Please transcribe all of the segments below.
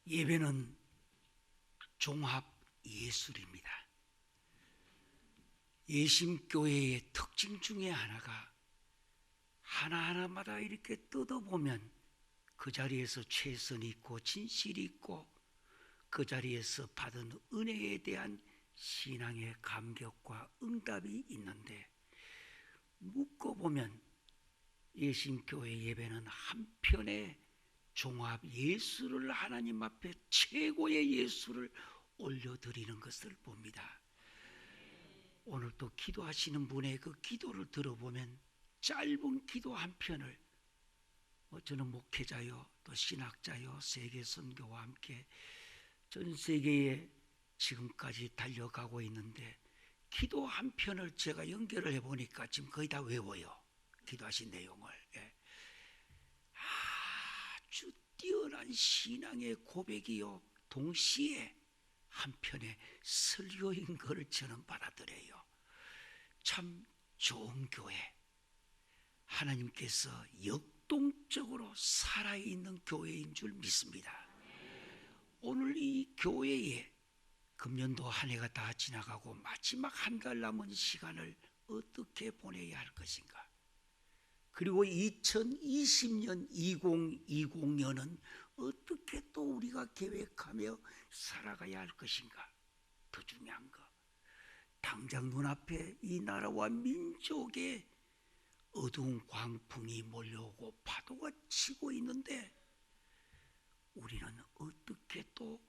예배는 종합 예술입니다. 예심교회의 특징 중에 하나가 하나하나마다 이렇게 뜯어보면 그 자리에서 최선이 있고 진실이 있고 그 자리에서 받은 은혜에 대한 신앙의 감격과 응답이 있는데, 묶어보면 예심교회 예배는 한편의 종합 예술을, 하나님 앞에 최고의 예술을 올려드리는 것을 봅니다. 오늘 또 기도하시는 분의 그 기도를 들어보면 짧은 기도 한 편을 저는 목회자요 또 신학자요 세계 선교와 함께 전 세계에 지금까지 달려가고 있는데, 기도 한 편을 제가 연결을 해보니까 지금 거의 다 외워요. 기도하신 내용을. 아주 뛰어난 신앙의 고백이요 동시에 한편의 설교인 것을 저는 받아들여요. 참 좋은 교회, 하나님께서 역동적으로 살아있는 교회인 줄 믿습니다. 오늘 이 교회에 금년도 한 해가 다 지나가고 마지막 한 달 남은 시간을 어떻게 보내야 할 것인가, 그리고 2020년 2020년은 어떻게 또 우리가 계획하며 살아가야 할 것인가. 더 중요한 거, 당장 눈앞에 이 나라와 민족의 어두운 광풍이 몰려오고 파도가 치고 있는데 우리는 어떻게 또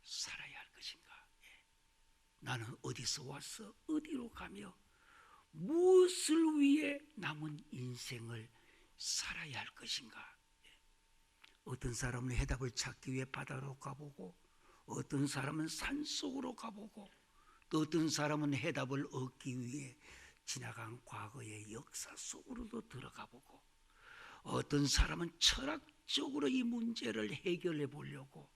살아야 할 것인가. 나는 어디서 와서 어디로 가며 무엇을 위해 남은 인생을 살아야 할 것인가. 어떤 사람은 해답을 찾기 위해 바다로 가보고, 어떤 사람은 산속으로 가보고, 또 어떤 사람은 해답을 얻기 위해 지나간 과거의 역사 속으로도 들어가 보고, 어떤 사람은 철학적으로 이 문제를 해결해 보려고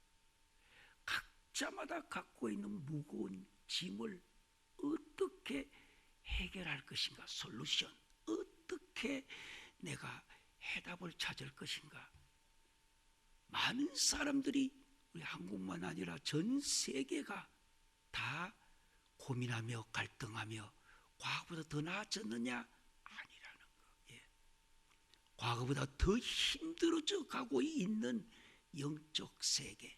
각자마다 갖고 있는 무거운 짐을 어떻게 해결할 것인가, 솔루션, 어떻게 내가 해답을 찾을 것인가. 많은 사람들이 우리 한국만 아니라 전 세계가 다 고민하며 갈등하며 과거보다 더 나아졌느냐? 아니라는 거. 과거보다 더 힘들어져 가고 있는 영적 세계,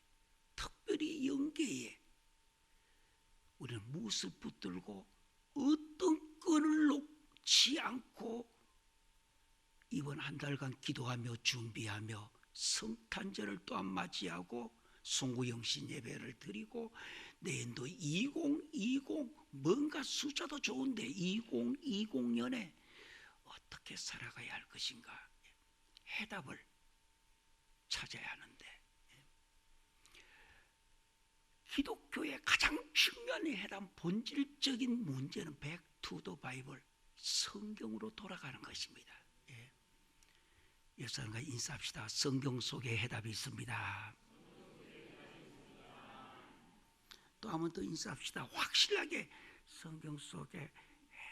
특별히 영계에 우리는 무엇을 붙들고 어떤 끈을 놓지 않고 이번 한 달간 기도하며 준비하며 성탄절을 또한 맞이하고 송구영신 예배를 드리고 내년도 2020, 뭔가 숫자도 좋은데 2020년에 어떻게 살아가야 할 것인가, 해답을 찾아야 하는데, 기독교의 가장 중요한 해답, 본질적인 문제는 back to the Bible, 성경으로 돌아가는 것입니다. 역사님과 인사합시다. 성경 속에 해답이 있습니다. 또 한 번 더 인사합시다. 확실하게 성경 속에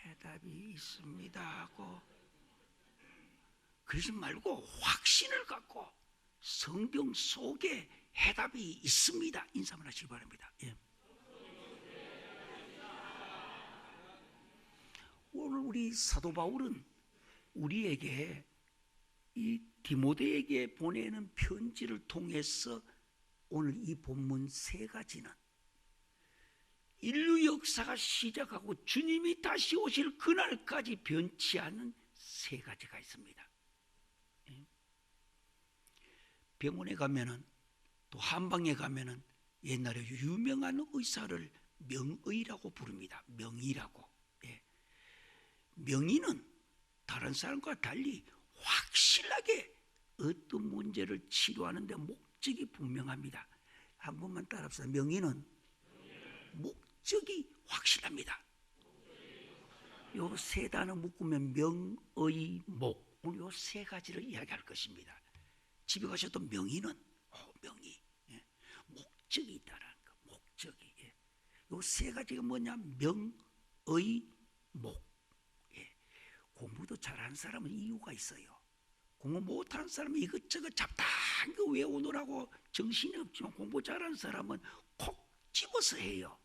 해답이 있습니다 하고, 그러지 말고 확신을 갖고 성경 속에 해답이 있습니다. 인사 한번 하시기 바랍니다. 오늘 우리 사도 바울은 우리에게 이 디모데에게 보내는 편지를 통해서 오늘 이 본문 세 가지는 인류 역사가 시작하고 주님이 다시 오실 그날까지 변치 않는 세 가지가 있습니다. 병원에 가면은 또 한방에 가면은 옛날에 유명한 의사를 명의라고 부릅니다. 명의라고. 명의는 다른 사람과 달리 확실하게 어떤 문제를 치료하는데 목적이 분명합니다. 한 번만 따라합시다. 명의는 목적이 확실합니다. 요 세 단어 묶으면 명의, 목, 오늘 요 세 가지를 이야기할 것입니다. 집에 가셔도 명의는 명의, 목적이 있다는 거, 목적이. 요 세 가지가 뭐냐? 명의, 목. 공부도 잘하는 사람은 이유가 있어요. 공부 못하는 사람은 이것저것 잡다한 거 외우느라고 정신이 없지만 공부 잘하는 사람은 콕 집어서 해요.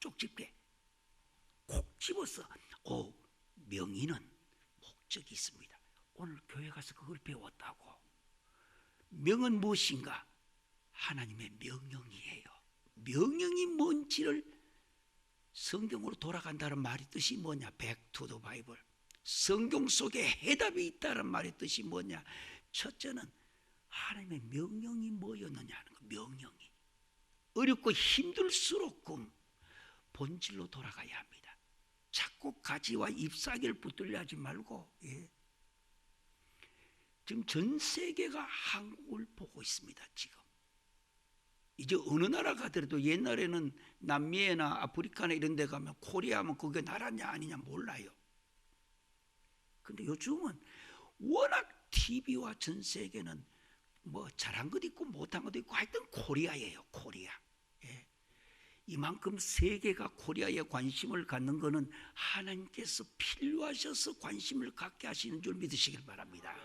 쪽집게 콕 집어서 명의는 목적이 있습니다. 오늘 교회 가서 그걸 배웠다고. 명은 무엇인가? 하나님의 명령이에요. 명령이 뭔지를 성경으로 돌아간다는 말의 뜻이 뭐냐? Back to the Bible. 성경 속에 해답이 있다는 말의 뜻이 뭐냐? 첫째는 하나님의 명령이 뭐였느냐 하는 거. 명령이 어렵고 힘들수록 본질로 돌아가야 합니다. 자꾸 가지와 잎사귀를 붙들려 하지 말고. 지금 전 세계가 한국을 보고 있습니다. 지금 이제 어느 나라 가더라도 옛날에는 남미나 아프리카나 이런 데 가면 코리아 하면 그게 나라냐 아니냐 몰라요. 근데 요즘은 워낙 TV와 전 세계는 뭐 잘한 것도 있고 못한 것도 있고 하여튼 코리아예요. 코리아. 이만큼 세계가 코리아에 관심을 갖는 것은 하나님께서 필요하셔서 관심을 갖게 하시는 줄 믿으시길 바랍니다.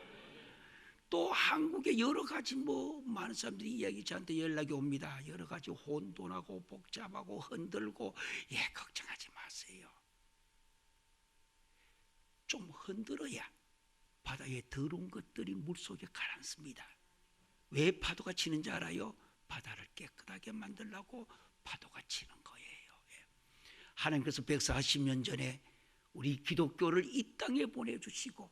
또 한국에 여러 가지 많은 사람들이 이야기 저한테 연락이 옵니다. 여러 가지 혼돈하고 복잡하고 흔들고. 걱정하지 마세요. 좀 흔들어야 바다에 더러운 것들이 물속에 가라앉습니다. 왜 파도가 치는지 알아요? 바다를 깨끗하게 만들려고 파도가 치는 거예요. 하나님께서 140년 전에 우리 기독교를 이 땅에 보내주시고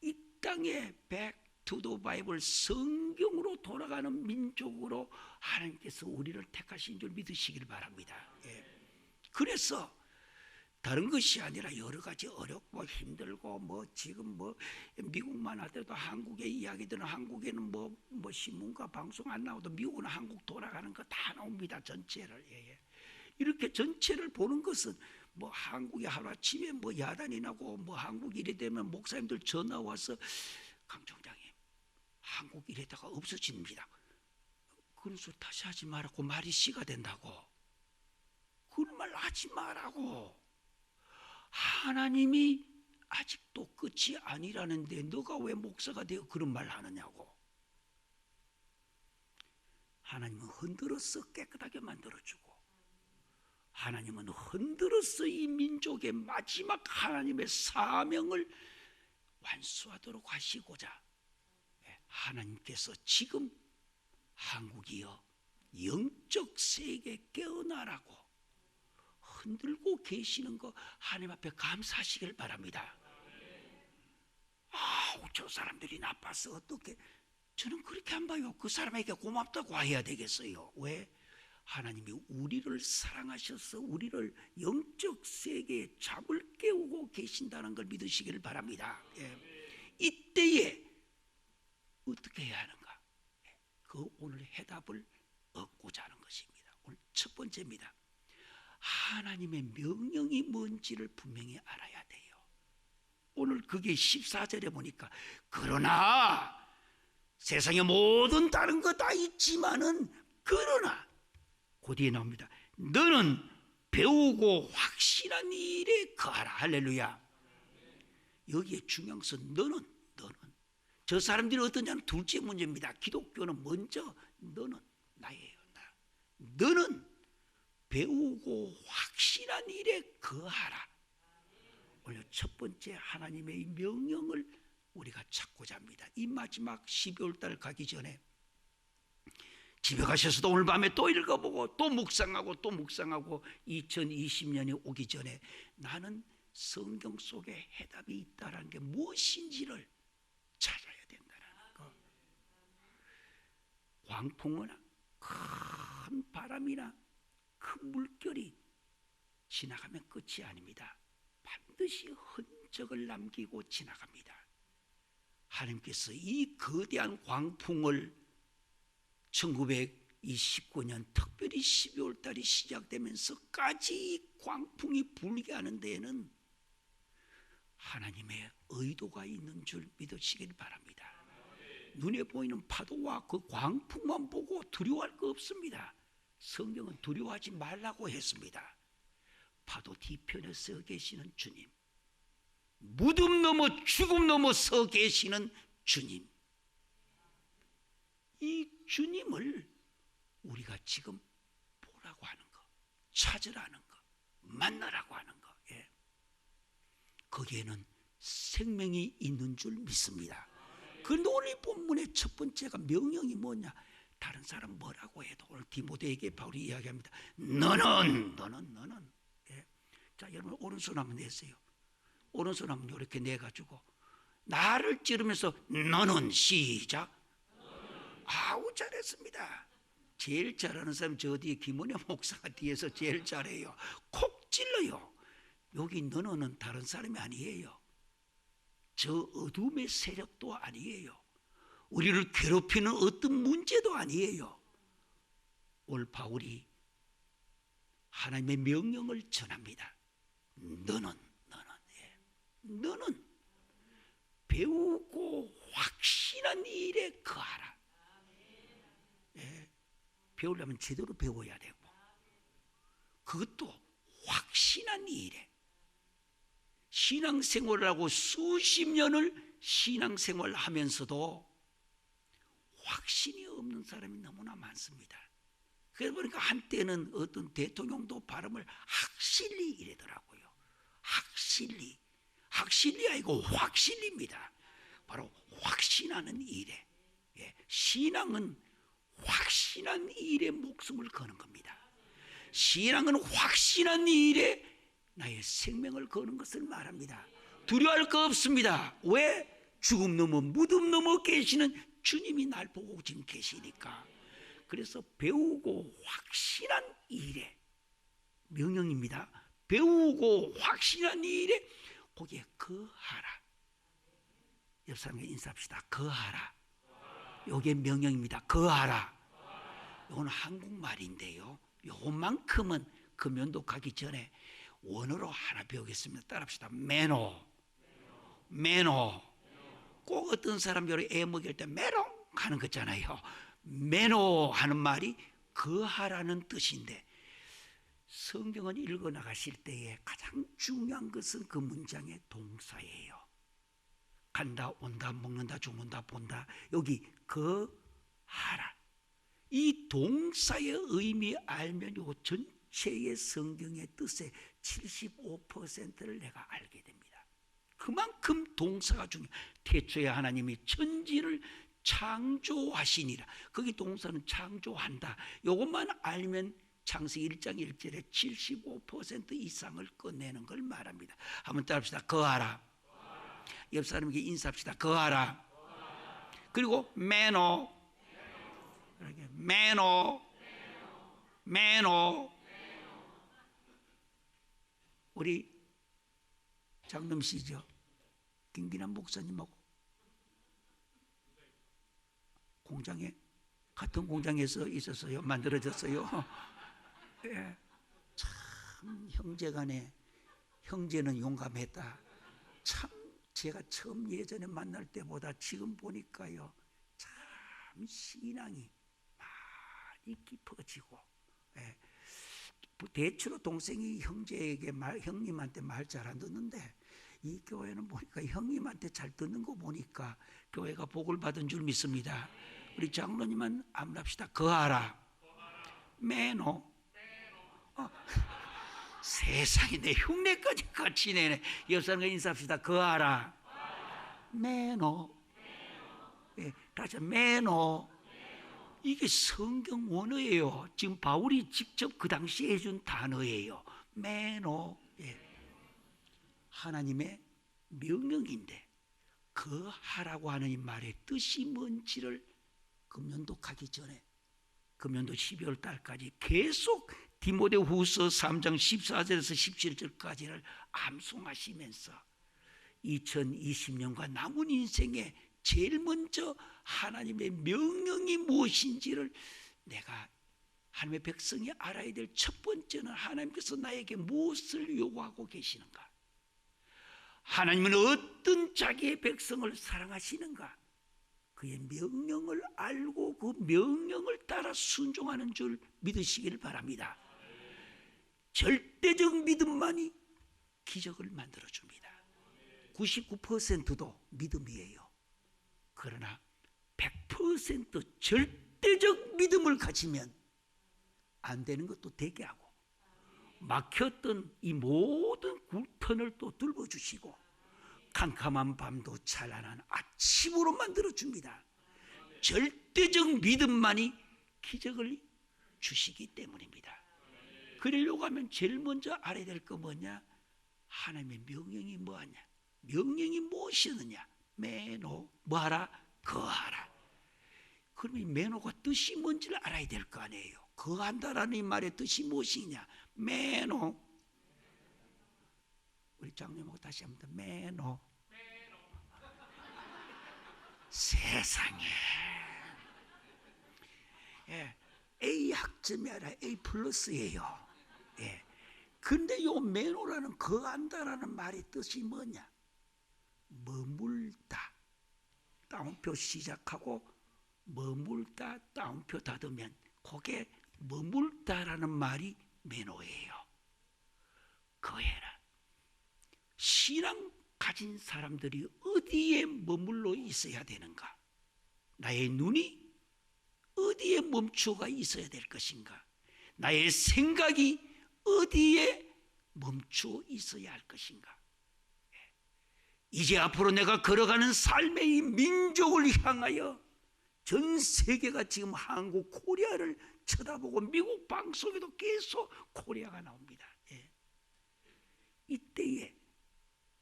이 땅에 Back to the Bible 성경으로 돌아가는 민족으로 하나님께서 우리를 택하신 줄 믿으시길 바랍니다. 그래서 다른 것이 아니라 여러 가지 어렵고 힘들고 지금 미국만 하더라도 한국의 이야기들은 한국에는 신문과 방송 안 나오도 미국은 한국 돌아가는 거 다 나옵니다. 전체를. 이렇게 전체를 보는 것은 한국에 하루아침에 야단이 나고 한국 일이 되면 목사님들 전화 와서 강 총장님 한국 이래다가 없어집니다. 그런 소리 다시 하지 말라고. 말이 씨가 된다고. 그런 말 하지 말라고. 하나님이 아직도 끝이 아니라는데 너가 왜 목사가 되어 그런 말 하느냐고. 하나님은 흔들어서 깨끗하게 만들어주고 하나님은 흔들어서 이 민족의 마지막 하나님의 사명을 완수하도록 하시고자 하나님께서 지금 한국이여 영적 세계 깨어나라고 흔들고 계시는 거 하나님 앞에 감사하시길 바랍니다. 저 사람들이 나빠서 어떻게. 저는 그렇게 안 봐요. 그 사람에게 고맙다고 해야 되겠어요. 왜? 하나님이 우리를 사랑하셔서 우리를 영적 세계에 잠을 깨우고 계신다는 걸 믿으시기를 바랍니다. 이때에 어떻게 해야 하는가? 그 오늘 해답을 얻고자 하는 것입니다. 오늘 첫 번째입니다. 하나님의 명령이 뭔지를 분명히 알아야 돼요. 오늘 그게 14절에 보니까 그러나 세상에 모든 다른 거 다 있지만은 그러나 그 뒤에 나옵니다. 너는 배우고 확실한 일에 거하라. 할렐루야. 여기에 중요한 것은 너는 저 사람들이 어떠냐는 둘째 문제입니다. 기독교는 먼저 너는 나예요. 너는 배우고 확실한 일에 거하라. 오늘 첫 번째 하나님의 명령을 우리가 찾고자 합니다. 이 마지막 12월 달 가기 전에 집에 가셔서도 오늘 밤에 또 읽어보고 또 묵상하고 2020년이 오기 전에 나는 성경 속에 해답이 있다는 게 무엇인지를 찾아야 된다는 거. 광풍이나 큰 바람이나 큰 물결이 지나가면 끝이 아닙니다. 반드시 흔적을 남기고 지나갑니다. 하나님께서 이 거대한 광풍을 1929년 특별히 12월 달이 시작되면서까지 광풍이 불게 하는 데에는 하나님의 의도가 있는 줄 믿으시길 바랍니다. 눈에 보이는 파도와 그 광풍만 보고 두려워할 거 없습니다. 성경은 두려워하지 말라고 했습니다. 파도 뒤편에 서 계시는 주님, 무덤 넘어 죽음 넘어 서 계시는 주님. 이 주님을 우리가 지금 보라고 하는 거, 찾으라는 거, 만나라고 하는 거. 예. 거기에는 생명이 있는 줄 믿습니다. 그런데 오늘 본문의 첫 번째가 명령이 뭐냐? 다른 사람 뭐라고 해도 오늘 디모데에게 바울이 이야기합니다. 너는. 예. 자, 여러분 오른손 한번 내세요. 오른손 한번 이렇게 내가지고 나를 찌르면서 너는 시작. 아우 잘했습니다. 제일 잘하는 사람 저 뒤에 김원영 목사가 뒤에서 제일 잘해요. 콕 찔러요. 여기 너는 다른 사람이 아니에요. 저 어둠의 세력도 아니에요. 우리를 괴롭히는 어떤 문제도 아니에요. 오늘 바울이 하나님의 명령을 전합니다. 너는 배우고 확신한 일에 거하라. 예, 배우려면 제대로 배워야 되고 그것도 확신한 일에. 신앙생활을 하고 수십 년을 신앙생활을 하면서도 확신이 없는 사람이 너무나 많습니다. 그러다 보니까 한때는 어떤 대통령도 발음을 확실히 이래더라고요. 확실히 아니고 확실입니다. 바로 확신하는 일에. 예, 신앙은 확신한 일에 목숨을 거는 겁니다. 신앙은 확신한 일에 나의 생명을 거는 것을 말합니다. 두려워할 거 없습니다. 왜? 죽음 넘어 무덤 넘어 계시는 주님이 날 보고 지금 계시니까. 그래서 배우고 확신한 일에, 명령입니다. 배우고 확신한 일에 거기에 거하라. 옆 사람에게 인사합시다. 거하라. 이게 명령입니다. 거하라. 이건 한국말인데요, 요만큼은 금연도 가기 전에 원어로 하나 배우겠습니다. 따라합시다. 매너. 꼭 어떤 사람 요리 애 먹일 때 메롱 하는 거 있잖아요. 매너 하는 말이 거하라는 뜻인데, 성경은 읽어 나가실 때에 가장 중요한 것은 그 문장의 동사예요. 간다, 온다, 먹는다, 죽는다, 본다. 여기 거하라. 이 동사의 의미 알면 요 전체의 성경의 뜻의 75%를 내가 알게 됩니다. 그만큼 동사가 중요해요. 태초에 하나님이 천지를 창조하시니라. 거기 동사는 창조한다. 이것만 알면 창세기 1장 1절에 75% 이상을 꺼내는 걸 말합니다. 한번 따라합시다. 거하라. 옆 사람에게 인사합시다. 거하라. 그리고 매너. 우리 장남씨죠. 김기남 목사님하고 공장에 같은 공장에서 있었어요. 만들어졌어요. 예. 참 형제간에, 형제는 용감했다. 참 제가 처음 예전에 만날 때보다 지금 보니까요, 참 신앙이 많이 깊어지고. 예. 대체로 동생이 형제에게 형님한테 말 잘 안 듣는데 이 교회는 보니까 형님한테 잘 듣는 거 보니까 교회가 복을 받은 줄 믿습니다. 우리 장로님은 암랍시다. 거하라. 매너. 세상에 내 흉내까지 같이 내네. 옆 사람과 인사합시다. 거하라. 매너. 예, 다시 매너. 이게 성경 원어예요. 지금 바울이 직접 그 당시에 해준 단어예요. 매너. 예. 하나님의 명령인데 거하라고 하는 이 말의 뜻이 뭔지를 금년도 가기 전에, 금년도 12월 달까지 계속 디모데후서 3장 14절에서 17절까지를 암송하시면서 2020년과 남은 인생에 제일 먼저 하나님의 명령이 무엇인지를 내가 하나님의 백성이 알아야 될 첫 번째는 하나님께서 나에게 무엇을 요구하고 계시는가? 하나님은 어떤 자기의 백성을 사랑하시는가? 그의 명령을 알고 그 명령을 따라 순종하는 줄 믿으시길 바랍니다. 절대적 믿음만이 기적을 만들어줍니다. 99%도 믿음이에요. 그러나 100% 절대적 믿음을 가지면 안 되는 것도 되게 하고, 막혔던 이 모든 굴턴을 또 뚫어주시고, 캄캄한 밤도 찬란한 아침으로 만들어줍니다. 절대적 믿음만이 기적을 주시기 때문입니다. 그러려고 하면 제일 먼저 알아야 될 거 뭐냐? 하나님의 명령이 뭐하냐? 명령이 무엇이느냐? 매노, 뭐하라? 거하라. 그럼 이 매노가 뜻이 뭔지를 알아야 될 거 아니에요. 거한다라는 이 말의 뜻이 무엇이냐? 매노. 우리 장로님하고 다시 한번 더 매노. 세상에, 예, A 학점이 아니라 A 플러스예요. 예. 근데 요 매노라는 거한다라는 말의 뜻이 뭐냐? 머물다. 따옴표 시작하고 머물다 따옴표 닫으면 그게 머물다라는 말이 매노예요. 거해라. 신앙 가진 사람들이 어디에 머물러 있어야 되는가? 나의 눈이 어디에 멈추어 있어야 될 것인가? 나의 생각이 어디에 멈추어 있어야 할 것인가? 이제 앞으로 내가 걸어가는 삶의 이 민족을 향하여 전 세계가 지금 한국, 코리아를 쳐다보고 미국 방송에도 계속 코리아가 나옵니다. 예. 이때에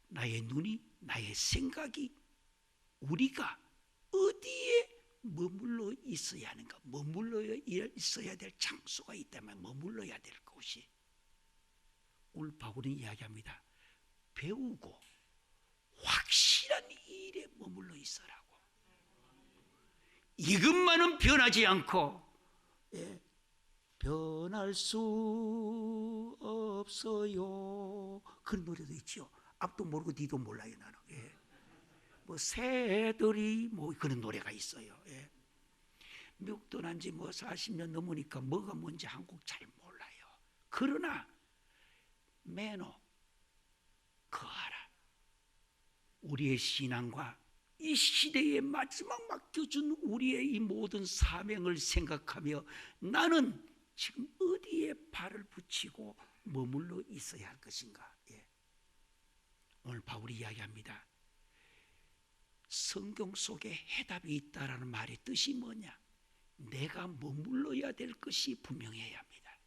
나의 눈이, 나의 생각이 우리가 어디에 머물러 있어야 하는가? 머물러 있어야 될 장소가 있다면 머물러야 될 곳이, 오늘 바울은 이야기합니다. 배우고 확실한 일에 머물러 있으라고. 이것만은 변하지 않고, 예, 변할 수 없어요. 그런 노래도 있죠. 앞도 모르고 뒤도 몰라요 나는. 예. 뭐 새들이 뭐 그런 노래가 있어요. 예. 미국 떠난 지 뭐 40년 넘으니까 뭐가 뭔지 한국 잘 몰라요. 그러나 매너 거하라. 우리의 신앙과 이 시대에 마지막 맡겨준 우리의 이 모든 사명을 생각하며 나는 지금 어디에 발을 붙이고 머물러 있어야 할 것인가? 예. 오늘 바울이 이야기합니다. 성경 속에 해답이 있다라는 말의 뜻이 뭐냐? 내가 머물러야 될 것이 분명해야 합니다.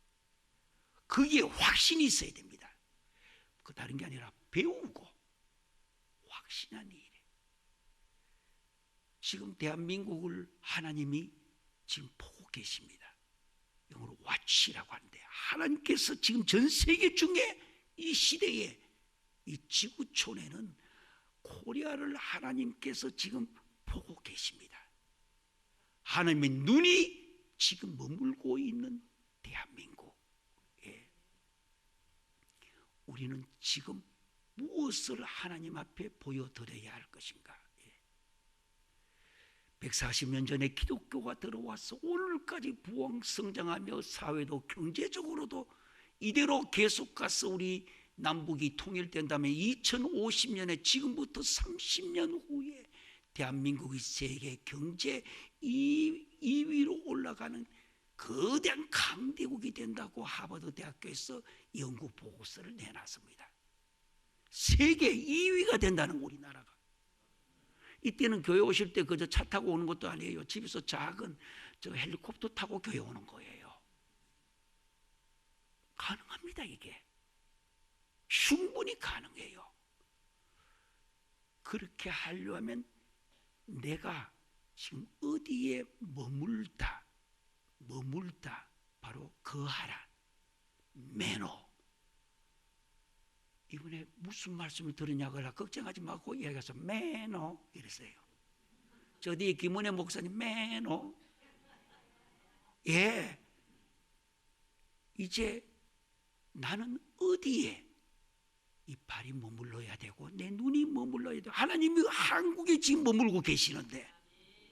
거기에 확신이 있어야 됩니다. 그 다른 게 아니라 배우고 확신한 일에. 지금 대한민국을 하나님이 지금 보고 계십니다. 영어로 watch라고 하는데, 하나님께서 지금 전 세계 중에 이 시대에 이 지구촌에는 코리아를 하나님께서 지금 보고 계십니다. 하나님의 눈이 지금 머물고 있는 대한민국에 우리는 지금 무엇을 하나님 앞에 보여드려야 할 것인가? 140년 전에 기독교가 들어와서 오늘까지 부흥성장하며 사회도 경제적으로도 이대로 계속 가서 우리 남북이 통일된다면 2050년에 지금부터 30년 후에 대한민국이 세계 경제 2위로 올라가는 거대한 강대국이 된다고 하버드 대학교에서 연구 보고서를 내놨습니다. 세계 2위가 된다는 우리나라가. 이때는 교회 오실 때 그저 차 타고 오는 것도 아니에요. 집에서 작은 저 헬리콥터 타고 교회 오는 거예요. 가능합니다. 이게 충분히 가능해요. 그렇게 하려면 내가 지금 어디에 머물다 바로 거하라. 매너. 이번에 무슨 말씀을 들으냐고 하라 걱정하지 말고 이야기해서 매너 이랬어요. 저 뒤에 김은혜 목사님 매너. 예. 이제 나는 어디에 이 발이 머물러야 되고 내 눈이 머물러야 되고, 하나님이 한국에 지금 머물고 계시는데,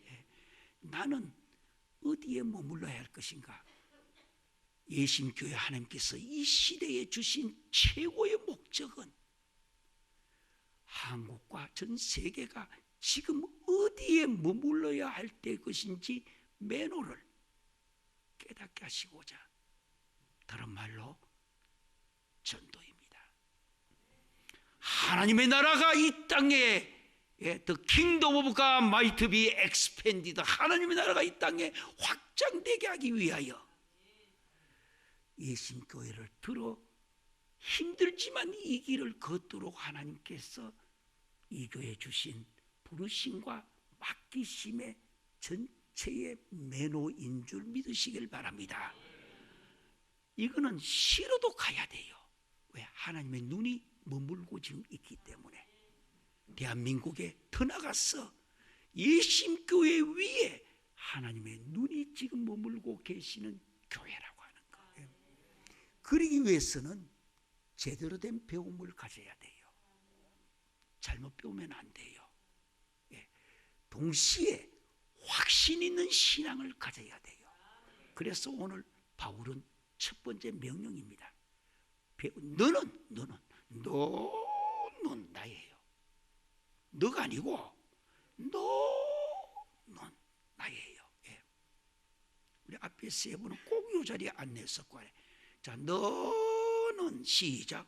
예, 나는 어디에 머물러야 할 것인가? 예심교회 하나님께서 이 시대에 주신 최고의 목적은 한국과 전 세계가 지금 어디에 어디에 머물러야 할 때 것인지 매너를 깨닫게 하시고자, 다른 말로 전도입니다. 하나님의 나라가 이 땅에 The kingdom of God might be expanded. 하나님의 나라가 이 땅에 확장되게 하기 위하여 예심교회를 들어 힘들지만 이 길을 걷도록 하나님께서 이 교회에 주신 부르심과 맡기심의 전체의 매너인 줄 믿으시길 바랍니다. 이거는 싫어도 가야 돼요. 왜? 하나님의 눈이 머물고 지금 있기 때문에. 대한민국에 터나가서 예심교회 위에 하나님의 눈이 지금 머물고 계시는 교회라고 하는 거예요. 그러기 위해서는 제대로 된 배움을 가져야 돼요. 잘못 배우면 안 돼요. 동시에 확신 있는 신앙을 가져야 돼요. 그래서 오늘 바울은 첫 번째 명령입니다. 너는 나예요. 너가 아니고 너는 나예요. 우리 앞에 세 분은 꼭 이 자리에 안내했었고, 자, 너는 시작.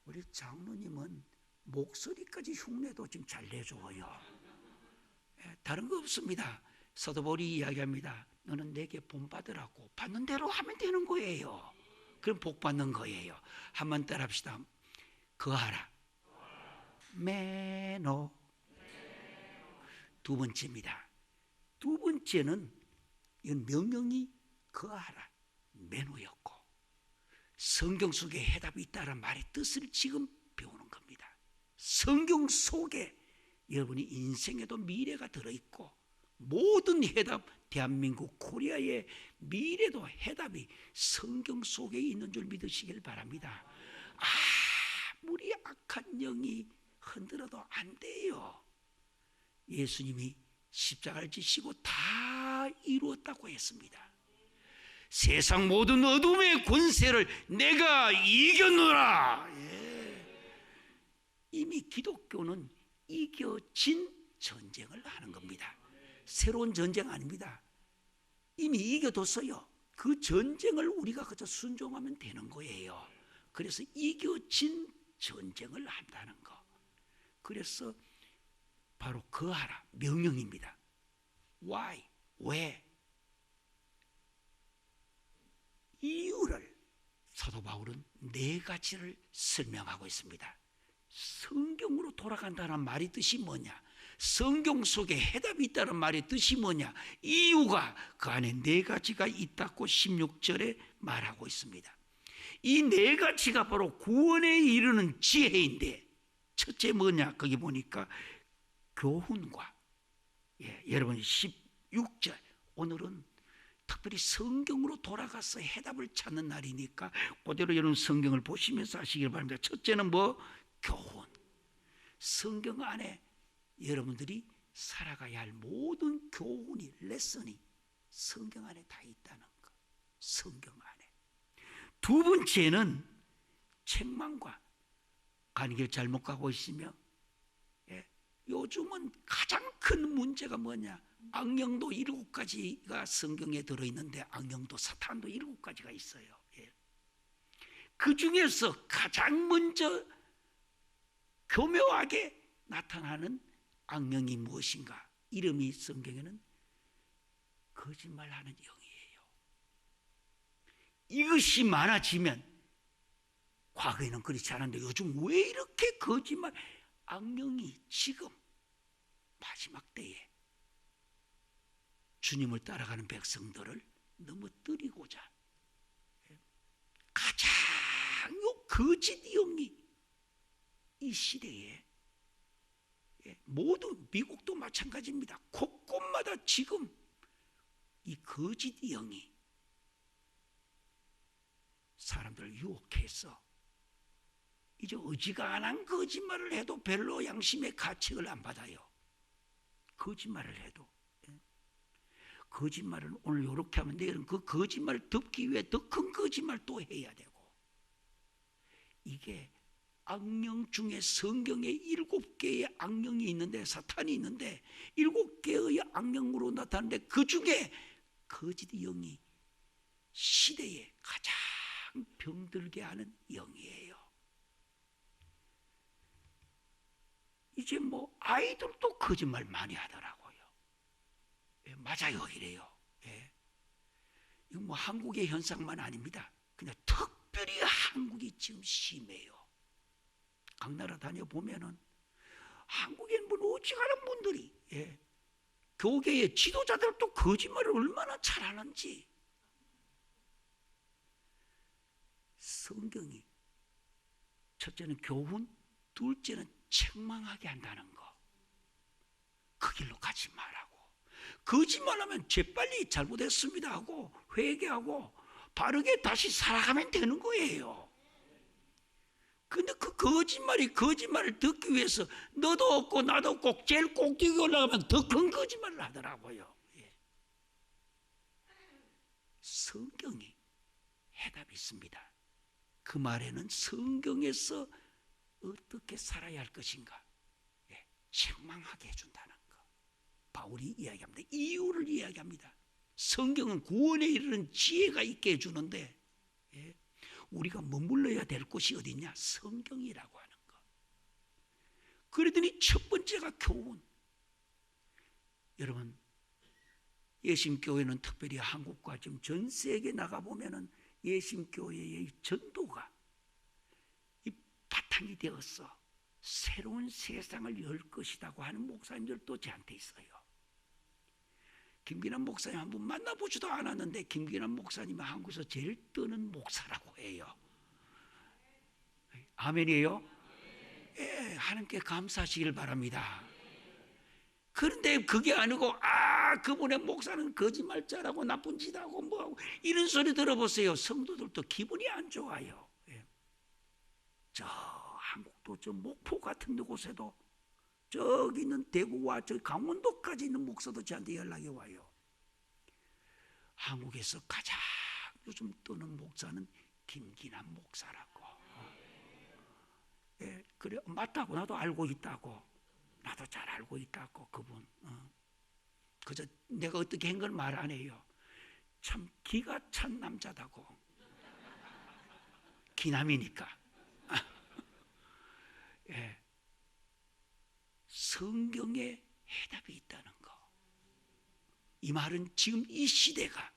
우리 장로님은 목소리까지 흉내도 지금 잘 내줘요. 다른 거 없습니다. 사도 바울이 이야기합니다. 너는 내게 본받으라고 받는 대로 하면 되는 거예요. 그럼 복 받는 거예요. 한번 따라합시다. 거하라. 매너. 두 번째입니다. 두 번째는 이건 명령이 거하라. 매너였고, 성경 속에 해답이 있다는 말의 뜻을 지금 배우는 겁니다. 성경 속에 여러분이 인생에도 미래가 들어있고, 모든 해답, 대한민국 코리아의 미래도 해답이 성경 속에 있는 줄 믿으시길 바랍니다. 아무리 악한 영이 흔들어도 안 돼요. 예수님이 십자가를 지시고 다 이루었다고 했습니다. 세상 모든 어둠의 권세를 내가 이겼노라. 이미 기독교는 이겨진 전쟁을 하는 겁니다. 새로운 전쟁 아닙니다. 이미 이겨뒀어요. 그 전쟁을 우리가 그저 순종하면 되는 거예요. 그래서 이겨진 전쟁을 한다는 거. 그래서 바로 거하라, 명령입니다. Why? 왜? 이유를 사도 바울은 네 가지를 설명하고 있습니다. 성경으로 돌아간다는 말의 뜻이 뭐냐? 성경 속에 해답이 있다는 말의 뜻이 뭐냐? 이유가 그 안에 네 가지가 있다고 16절에 말하고 있습니다. 이 네 가지가 바로 구원에 이르는 지혜인데, 첫째 뭐냐? 거기 보니까 교훈과, 여러분 16절, 오늘은 특별히 성경으로 돌아가서 해답을 찾는 날이니까 그대로 여러분 성경을 보시면서 하시길 바랍니다. 첫째는 뭐? 교훈. 성경 안에 여러분들이 살아가야 할 모든 교훈이, 레슨이 성경 안에 다 있다는 것. 성경 안에. 두 번째는 책망과, 가는 길 잘못 가고 있으며, 요즘은 가장 큰 문제가 뭐냐? 악령도 7가지가 성경에 들어있는데 악령도 사탄도 7가지가 있어요. 그 중에서 가장 먼저 교묘하게 나타나는 악령이 무엇인가? 이름이 성경에는 거짓말하는 영이에요. 이것이 많아지면, 과거에는 그렇지 않았는데 요즘 왜 이렇게 거짓말, 악령이 지금 마지막 때에 주님을 따라가는 백성들을 넘어뜨리고자 가장 거짓 영이 이 시대에, 모두 미국도 마찬가지입니다. 곳곳마다 지금 이 거짓 영이 사람들을 유혹해서 이제 어지간한 거짓말을 해도 별로 양심의 가책을 안 받아요. 거짓말을 해도. 거짓말을 오늘 이렇게 하면 내일은 그 거짓말을 덮기 위해 더 큰 거짓말 또 해야 되고, 이게 악령 중에 성경에 7개의 악령이 있는데, 사탄이 있는데 7개의 악령으로 나타나는데 그 중에 거짓 영이 시대에 가장 병들게 하는 영이에요. 이제 뭐 아이들도 거짓말 많이 하더라고요. 예, 맞아요 이래요. 예. 이거 뭐 한국의 현상만 아닙니다. 그냥 특별히 한국이 지금 심해요. 각 나라 다녀보면은 한국엔 뭐 오직하는 분들이, 예, 교계의 지도자들도 거짓말을 얼마나 잘하는지. 성경이 첫째는 교훈, 둘째는 책망하게 한다는 거. 그 길로 가지 말라고. 거짓말하면 재빨리 잘못했습니다 하고 회개하고 바르게 다시 살아가면 되는 거예요. 근데 그 거짓말을 듣기 위해서 너도 없고 나도 없고 제일 꼭대기 올라가면 더 큰 거짓말을 하더라고요. 예. 성경이 해답이 있습니다. 그 말에는 성경에서 어떻게 살아야 할 것인가, 예, 책망하게 해준다는 거. 바울이 이야기합니다. 이유를 이야기합니다. 성경은 구원에 이르는 지혜가 있게 해주는데, 예, 우리가 머물러야 될 곳이 어디냐? 성경이라고 하는 거. 그러더니 첫 번째가 교훈. 여러분, 예심교회는 특별히 한국과 지금 전 세계 나가보면은 예심교회의 전도가 이 바탕이 되어서 새로운 세상을 열 것이라고 하는 목사님들도 저한테 있어요. 김기남 목사님 한번 만나보지도 않았는데 김기남 목사님은 한국에서 제일 뜨는 목사라고 해요. 아멘이에요? 예, 하나님께 감사하시길 바랍니다. 그런데 그게 아니고 그분의 목사는 거짓말자라고 나쁜 짓하고 뭐하고 이런 소리 들어보세요. 성도들도 기분이 안 좋아요. 예. 저 한국도 저 목포 같은 곳에도 저기 있는 대구와 저 강원도까지 있는 목사도 저한테 연락이 와요. 한국에서 가장 요즘 뜨는 목사는 김기남 목사라고. 예, 그래 맞다고 나도 알고 있다고. 나도 잘 알고 있다고 그분. 그저 내가 어떻게 한 건 말 안 해요. 참 기가 찬 남자다고. 기남이니까. 예. 성경에 해답이 있다는 거. 이 말은 지금 이 시대가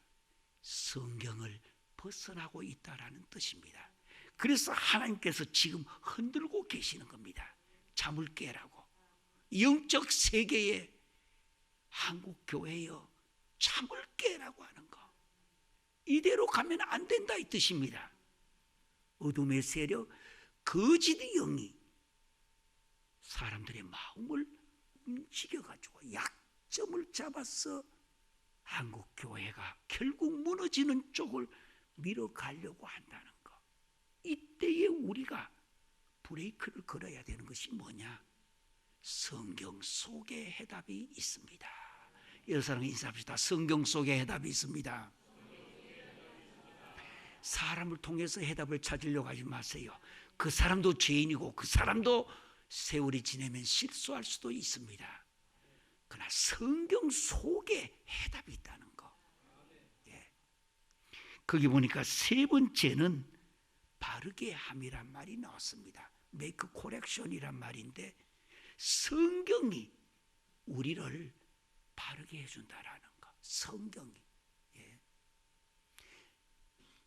성경을 벗어나고 있다라는 뜻입니다. 그래서 하나님께서 지금 흔들고 계시는 겁니다. 잠을 깨라고. 영적 세계에 한국 교회여 잠을 깨라고 하는 거. 이대로 가면 안 된다 이 뜻입니다. 어둠의 세력, 거짓 영이 사람들의 마음을 움직여가지고 약점을 잡아서 한국 교회가 결국 무너지는 쪽을 밀어가려고 한다는 거. 이때에 우리가 브레이크를 걸어야 되는 것이 뭐냐? 성경 속에 해답이 있습니다. 여러 사람 인사합시다. 성경 속에 해답이 있습니다. 사람을 통해서 해답을 찾으려고 하지 마세요. 그 사람도 죄인이고 그 사람도 세월이 지나면 실수할 수도 있습니다. 그러나 성경 속에 해답이 있다는 거. 예. 거기 보니까 세 번째는 바르게 함이란 말이 나왔습니다. make correction이란 말인데 성경이 우리를 바르게 해준다라는 거. 성경이. 예.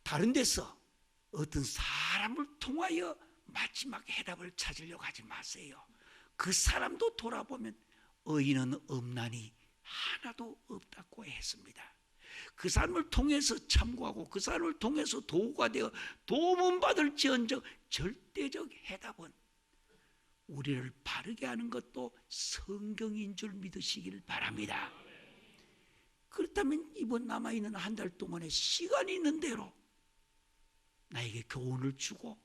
다른 데서 어떤 사람을 통하여 마지막 해답을 찾으려고 하지 마세요. 그 사람도 돌아보면 의인은 없나니 하나도 없다고 했습니다. 그 사람을 통해서 참고하고 그 사람을 통해서 도구가 되어 도움 받을지언정 절대적 해답은 우리를 바르게 하는 것도 성경인 줄 믿으시길 바랍니다. 그렇다면 이번 남아있는 한 달 동안에 시간이 있는 대로 나에게 교훈을 주고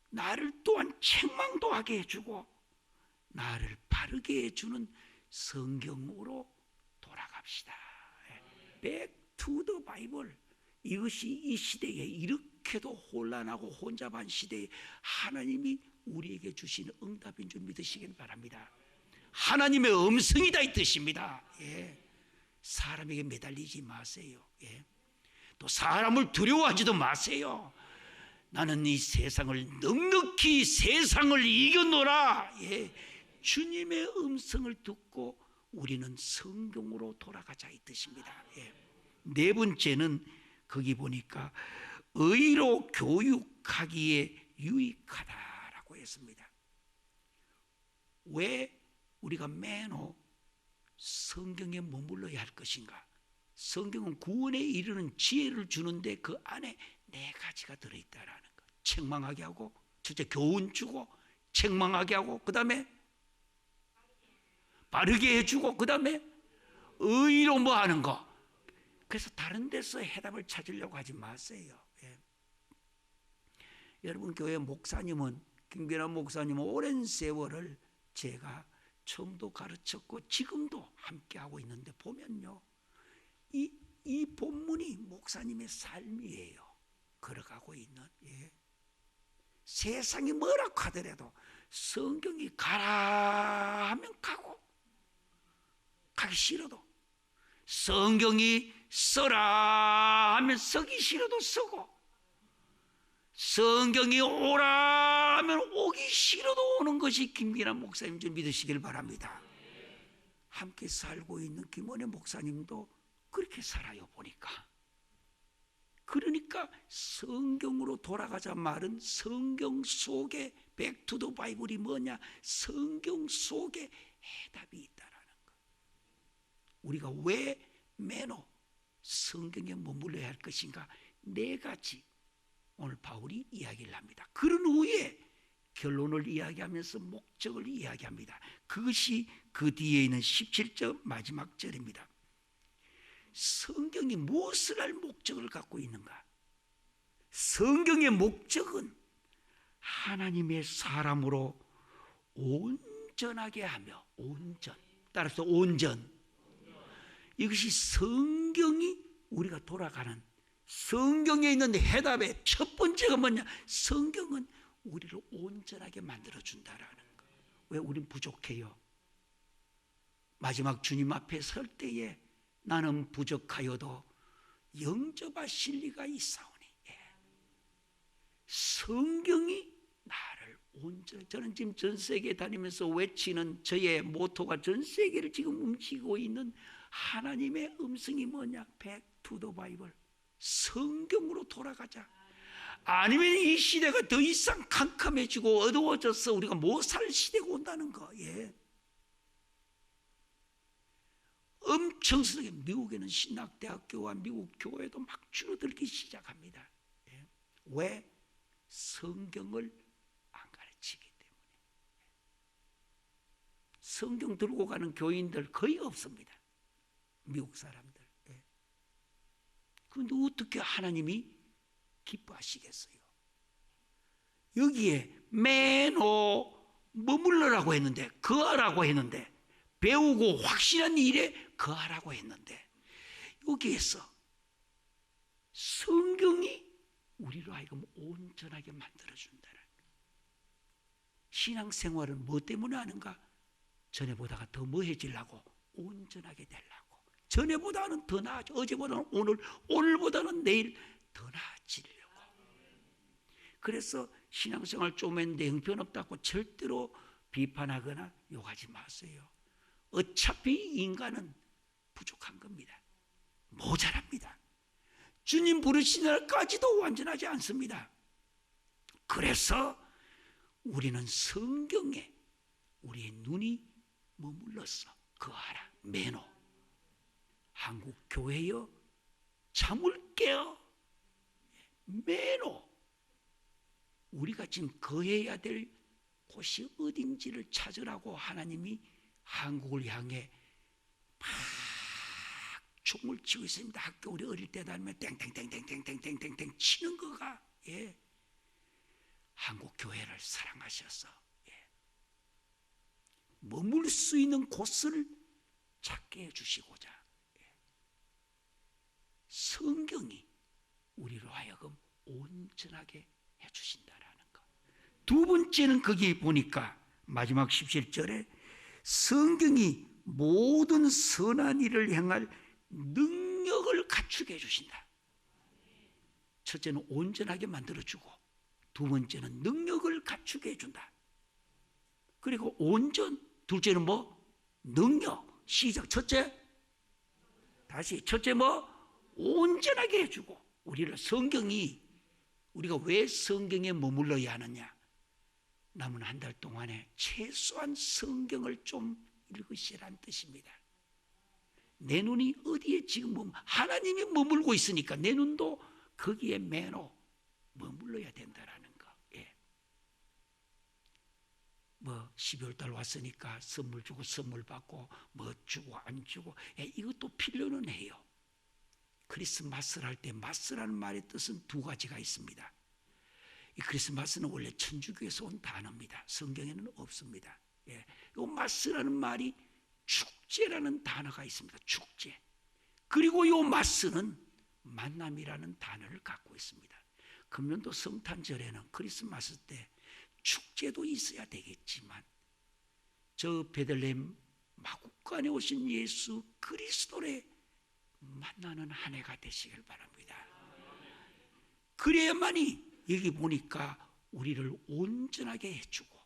나를 또한 책망도 하게 해주고 나를 바르게 해주는 성경으로 돌아갑시다. Back to the Bible. 이것이 이 시대에 이렇게도 혼란하고 혼잡한 시대에 하나님이 우리에게 주시는 응답인 줄 믿으시길 바랍니다. 하나님의 음성이다 이 뜻입니다. 예. 사람에게 매달리지 마세요. 예. 또 사람을 두려워하지도 마세요. 나는 이 세상을 넉넉히 세상을 이겨노라. 예. 주님의 음성을 듣고 우리는 성경으로 돌아가자 이 뜻입니다. 예. 네 번째는 거기 보니까 의로 교육하기에 유익하다라고 했습니다. 왜 우리가 매너 성경에 머물러야 할 것인가? 성경은 구원에 이르는 지혜를 주는데 그 안에 네 가지가 들어있다라는 것. 책망하게 하고, 첫째 교훈 주고, 책망하게 하고, 그 다음에 바르게 해주고, 그 다음에 의로 뭐 하는 거. 그래서 다른 데서 해답을 찾으려고 하지 마세요. 예. 여러분 교회 목사님은, 김기남 목사님은 오랜 세월을 제가 처음도 가르쳤고 지금도 함께하고 있는데 보면요, 이 본문이 목사님의 삶이에요. 걸어가고 있는. 예. 세상이 뭐라고 하더라도 성경이 가라 하면 가고, 가기 싫어도, 성경이 써라 하면 서기 싫어도 서고, 성경이 오라 하면 오기 싫어도 오는 것이 김기남 목사님 줄 믿으시길 바랍니다. 함께 살고 있는 김원혜 목사님도 그렇게 살아요 보니까. 그러니까 성경으로 돌아가자 말은 성경 속에 백투 더 바이블이 뭐냐? 성경 속에 해답이 있다라는 것. 우리가 왜 매너 성경에 머물러야 할 것인가? 네 가지 오늘 바울이 이야기를 합니다. 그런 후에 결론을 이야기하면서 목적을 이야기합니다. 그것이 그 뒤에 있는 17절 마지막 절입니다. 성경이 무엇을 할 목적을 갖고 있는가? 성경의 목적은 하나님의 사람으로 온전하게 하며, 온전, 따라서 온전. 이것이 성경이 우리가 돌아가는, 성경에 있는 해답의 첫 번째가 뭐냐? 성경은 우리를 온전하게 만들어준다라는 거. 왜 우린 부족해요? 마지막 주님 앞에 설 때에 나는 부족하여도 영접하실 리가 있사오니. 예. 성경이 나를 온전히, 저는 지금 전 세계 다니면서 외치는 저의 모토가 전 세계를 지금 움직이고 있는 하나님의 음성이 뭐냐? Back to the Bible. 성경으로 돌아가자. 아니면 이 시대가 더 이상 캄캄해지고 어두워져서 우리가 못 살 시대가 온다는 거. 예. 엄청 세게 미국에는 신학대학교와 미국 교회도 막 줄어들기 시작합니다. 예. 왜? 성경을 안 가르치기 때문에. 성경 들고 가는 교인들 거의 없습니다. 미국 사람들. 예. 그런데 어떻게 하나님이 기뻐하시겠어요? 여기에 매너 머물러라고 했는데, 거하라고 했는데, 배우고 확실한 일에 거하라고 했는데, 여기에서 성경이 우리로 하여금 온전하게 만들어준다는 거예요. 신앙생활은 뭐 때문에 하는가? 전에보다가 더 뭐해지려고, 온전하게 되려고. 전에보다는 더 나아져. 어제보다는 오늘, 오늘보다는 내일 더 나아지려고. 그래서 신앙생활 좀 했는데 형편없다고 절대로 비판하거나 욕하지 마세요. 어차피 인간은 부족한 겁니다. 모자랍니다. 주님 부르신 날까지도 완전하지 않습니다. 그래서 우리는 성경에 우리의 눈이 머물러서 거하라. 매너. 한국 교회여 잠을 깨어. 매너. 우리가 지금 거해야 될 곳이 어딘지를 찾으라고 하나님이 한국을 향해 막 총을 치고 있습니다. 학교 우리 어릴 때 다니면 땡땡땡땡땡땡땡땡 치는 거가. 예. 한국 교회를 사랑하셔서 머물 수 있는 곳을 찾게 해주시고자 성경이 우리로 하여금 온전하게 해주신다라는 것. 두 번째는 거기 보니까 마지막 17절에 성경이 모든 선한 일을 행할 능력을 갖추게 해주신다. 첫째는 온전하게 만들어주고 두 번째는 능력을 갖추게 해준다. 그리고 온전, 둘째는 뭐? 능력. 시작. 첫째, 다시 첫째 뭐? 온전하게 해주고. 우리를 성경이, 우리가 왜 성경에 머물러야 하느냐? 남은 한 달 동안에 최소한 성경을 좀 읽으시라는 뜻입니다. 내 눈이 어디에 지금 하나님이 머물고 있으니까 내 눈도 거기에 매너 머물러야 된다라는 거. 예. 뭐 12월 달 왔으니까 선물 주고 선물 받고 뭐 주고 안 주고, 예, 이것도 필요는 해요. 크리스마스를 할 때 마스라는 말의 뜻은 두 가지가 있습니다. 이 크리스마스는 원래 천주교에서 온 단어입니다. 성경에는 없습니다. 예. 이 마스라는 말이 축제라는 단어가 있습니다. 축제. 그리고 이 마스는 만남이라는 단어를 갖고 있습니다. 금년도 성탄절에는 크리스마스 때 축제도 있어야 되겠지만 저 베들레헴 마국간에 오신 예수 그리스도를 만나는 한 해가 되시길 바랍니다. 그래야만이 여기 보니까 우리를 온전하게 해주고,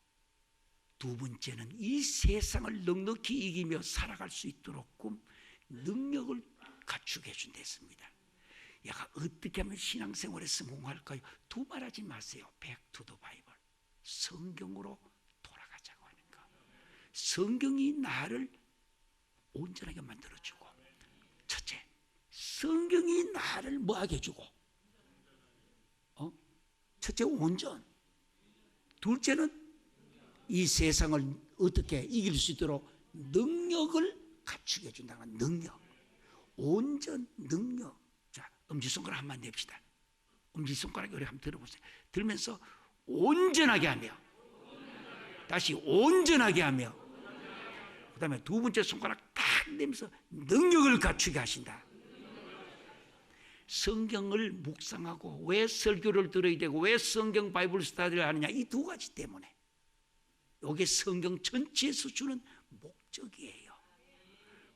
두 번째는 이 세상을 넉넉히 이기며 살아갈 수 있도록 능력을 갖추게 해준댔습니다. 얘가 어떻게 하면 신앙생활에 성공할까요? 두 말하지 마세요. Back to the Bible. 성경으로 돌아가자고 하는 거. 성경이 나를 온전하게 만들어주고, 첫째, 성경이 나를 뭐하게 해주고, 첫째 온전, 둘째는 이 세상을 어떻게 이길 수 있도록 능력을 갖추게 해준다는 능력. 온전, 능력. 자, 엄지손가락 한번 냅시다. 엄지손가락 우리 한번 들어보세요. 들면서 온전하게 하며, 다시 온전하게 하며, 그 다음에 두 번째 손가락 딱 내면서 능력을 갖추게 하신다. 성경을 묵상하고 왜 설교를 들어야 되고 왜 성경 바이블 스터디를 하느냐, 이 두 가지 때문에. 이게 성경 전체에서 주는 목적이에요.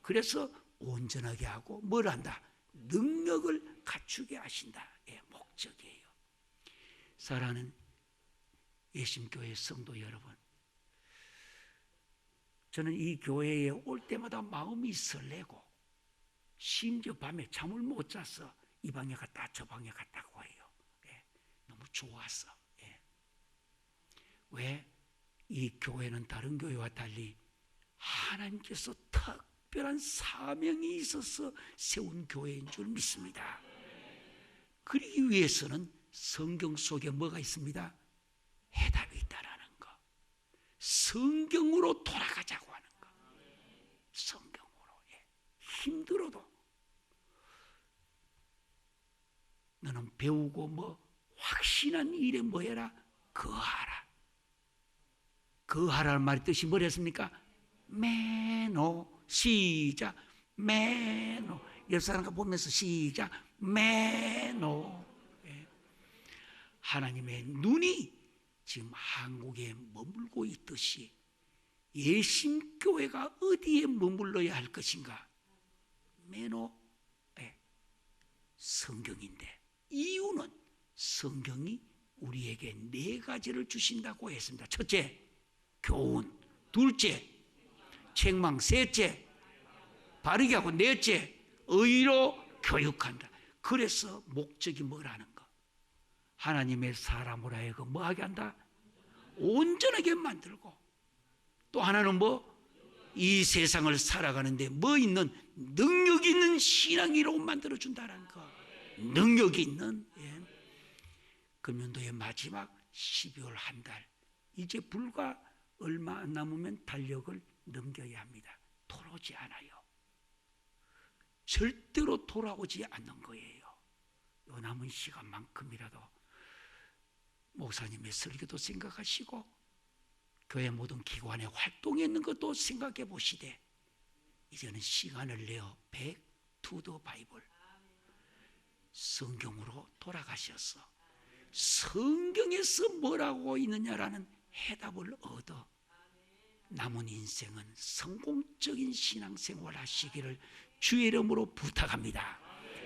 그래서 온전하게 하고 뭘 한다? 능력을 갖추게 하신다. 예, 목적이에요. 사랑하는 예심교회 성도 여러분, 저는 이 교회에 올 때마다 마음이 설레고 심지어 밤에 잠을 못 자서 이 방에 갔다 저 방에 갔다고 해요. 예, 너무 좋았어. 예. 왜? 이 교회는 다른 교회와 달리 하나님께서 특별한 사명이 있어서 세운 교회인 줄 믿습니다. 그러기 위해서는 성경 속에 뭐가 있습니다? 해답이 있다라는 거. 성경으로 돌아가자고 하는 거. 성경으로. 예. 힘들어도 너는 배우고 뭐 확신한 일에 뭐 해라? 거하라. 거하라는 말의 뜻이 뭐랬습니까? 매노. 시작. 매노. 옆 사람과 보면서 시작. 매노. 예. 하나님의 눈이 지금 한국에 머물고 있듯이 예심교회가 어디에 머물러야 할 것인가? 매노. 예. 성경인데, 이유는 성경이 우리에게 네 가지를 주신다고 했습니다. 첫째, 교훈. 둘째, 책망. 셋째, 바르게 하고. 넷째, 의로 교육한다. 그래서 목적이 뭐라는 거? 하나님의 사람으로 하여금 뭐하게 한다? 온전하게 만들고, 또 하나는 뭐? 이 세상을 살아가는데 뭐 있는, 능력 있는 신앙이라고 만들어준다는 거. 능력이 있는. 예. 금년도의 마지막 12월 한 달, 이제 불과 얼마 안 남으면 달력을 넘겨야 합니다. 돌아오지 않아요. 절대로 돌아오지 않는 거예요. 요 남은 시간만큼이라도 목사님의 설교도 생각하시고 교회 모든 기관의 활동에 있는 것도 생각해 보시되, 이제는 시간을 내어 Back to the Bible. 성경으로 돌아가셔서 성경에서 뭐라고 있느냐라는 해답을 얻어 남은 인생은 성공적인 신앙생활 하시기를 주의 이름으로 부탁합니다.